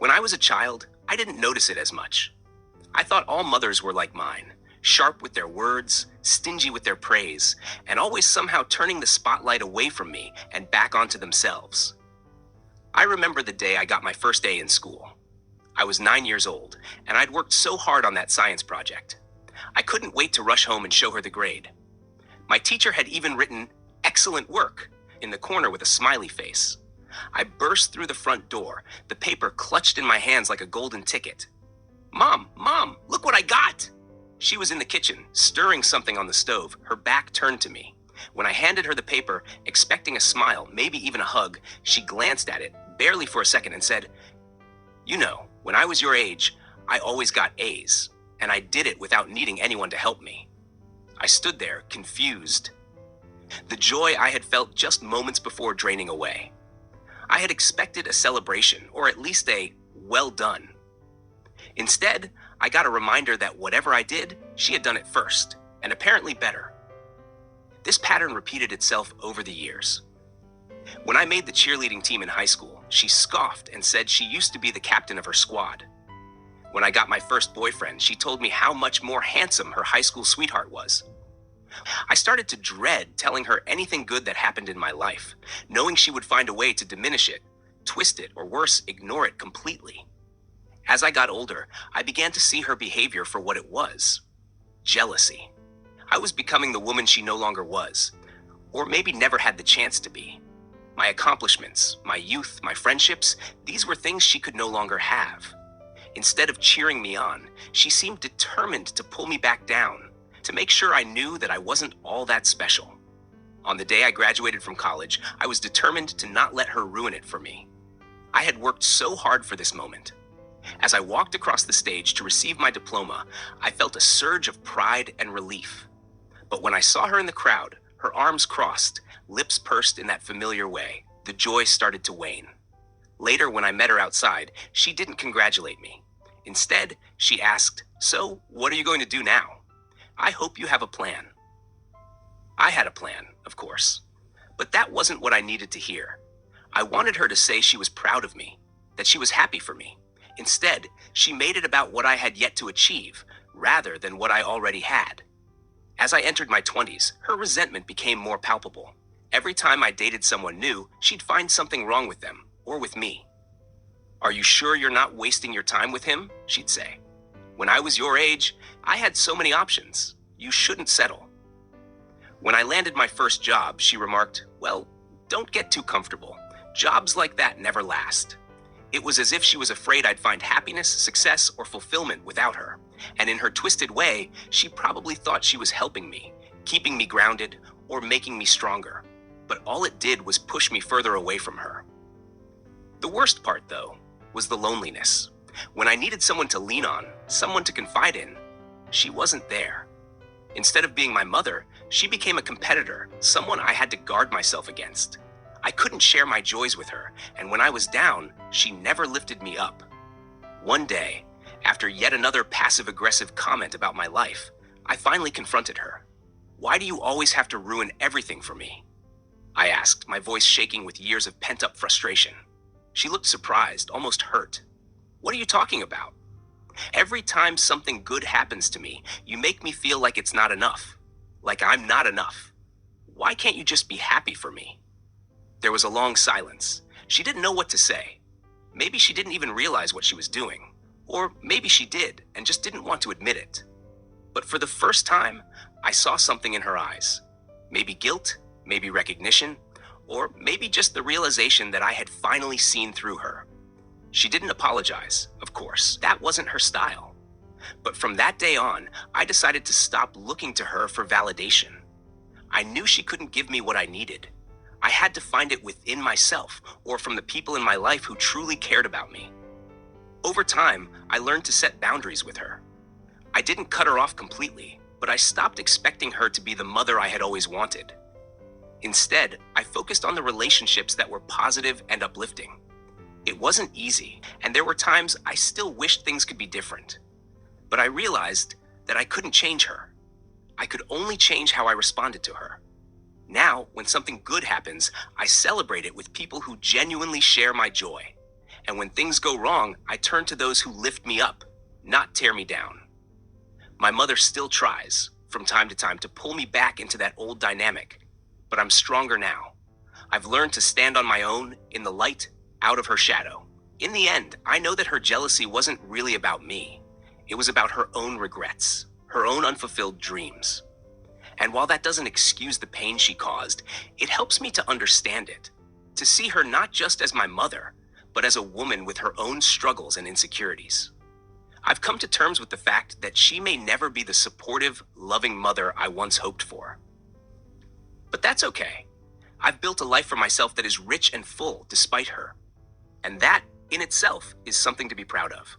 When I was a child, I didn't notice it as much. I thought all mothers were like mine, sharp with their words, stingy with their praise, and always somehow turning the spotlight away from me and back onto themselves. I remember the day I got my first A in school. I was 9 years old, and I'd worked so hard on that science project. I couldn't wait to rush home and show her the grade. My teacher had even written, "Excellent work," in the corner with a smiley face. I burst through the front door, the paper clutched in my hands like a golden ticket. Mom, look what I got!" She was in the kitchen, stirring something on the stove, her back turned to me. When I handed her the paper, expecting a smile, maybe even a hug, she glanced at it, barely for a second, and said, "You know, when I was your age, I always got A's, and I did it without needing anyone to help me." I stood there, confused. The joy I had felt just moments before draining away. I had expected a celebration, or at least a "well done." Instead, I got a reminder that whatever I did, she had done it first, and apparently better. This pattern repeated itself over the years. When I made the cheerleading team in high school, she scoffed and said she used to be the captain of her squad. When I got my first boyfriend, she told me how much more handsome her high school sweetheart was. I started to dread telling her anything good that happened in my life, knowing she would find a way to diminish it, twist it, or worse, ignore it completely. As I got older, I began to see her behavior for what it was: jealousy. I was becoming the woman she no longer was, or maybe never had the chance to be. My accomplishments, my youth, my friendships, these were things she could no longer have. Instead of cheering me on, she seemed determined to pull me back down, to make sure I knew that I wasn't all that special. On the day I graduated from college, I was determined to not let her ruin it for me. I had worked so hard for this moment. As I walked across the stage to receive my diploma, I felt a surge of pride and relief. But when I saw her in the crowd, her arms crossed, lips pursed in that familiar way, the joy started to wane. Later, when I met her outside, she didn't congratulate me. Instead, she asked, "So, what are you going to do now? I hope you have a plan." I had a plan, of course, but that wasn't what I needed to hear. I wanted her to say she was proud of me, that she was happy for me. Instead, she made it about what I had yet to achieve, rather than what I already had. As I entered my 20s, her resentment became more palpable. Every time I dated someone new, she'd find something wrong with them, or with me. "Are you sure you're not wasting your time with him?" she'd say. "When I was your age, I had so many options. You shouldn't settle." When I landed my first job, she remarked, "Well, don't get too comfortable. Jobs like that never last." It was as if she was afraid I'd find happiness, success, or fulfillment without her. And in her twisted way, she probably thought she was helping me, keeping me grounded, or making me stronger. But all it did was push me further away from her. The worst part, though, was the loneliness. When I needed someone to lean on, someone to confide in, she wasn't there. Instead of being my mother, she became a competitor, someone I had to guard myself against. I couldn't share my joys with her, and when I was down, she never lifted me up. One day, after yet another passive-aggressive comment about my life, I finally confronted her. "Why do you always have to ruin everything for me?" I asked, my voice shaking with years of pent-up frustration. She looked surprised, almost hurt. "What are you talking about? Every time something good happens to me, you make me feel like it's not enough, like I'm not enough. Why can't you just be happy for me?" There was a long silence. She didn't know what to say. Maybe she didn't even realize what she was doing. Or maybe she did and just didn't want to admit it. But for the first time, I saw something in her eyes. Maybe guilt, maybe recognition, or maybe just the realization that I had finally seen through her. She didn't apologize, of course. That wasn't her style. But from that day on, I decided to stop looking to her for validation. I knew she couldn't give me what I needed. I had to find it within myself or from the people in my life who truly cared about me. Over time, I learned to set boundaries with her. I didn't cut her off completely, but I stopped expecting her to be the mother I had always wanted. Instead, I focused on the relationships that were positive and uplifting. It wasn't easy, and there were times I still wished things could be different. But I realized that I couldn't change her. I could only change how I responded to her. Now, when something good happens, I celebrate it with people who genuinely share my joy. And when things go wrong, I turn to those who lift me up, not tear me down. My mother still tries, from time to time, to pull me back into that old dynamic, but I'm stronger now. I've learned to stand on my own, in the light, out of her shadow. In the end, I know that her jealousy wasn't really about me. It was about her own regrets, her own unfulfilled dreams. And while that doesn't excuse the pain she caused, it helps me to understand it, to see her not just as my mother, but as a woman with her own struggles and insecurities. I've come to terms with the fact that she may never be the supportive, loving mother I once hoped for. But that's okay. I've built a life for myself that is rich and full despite her. And that, in itself, is something to be proud of.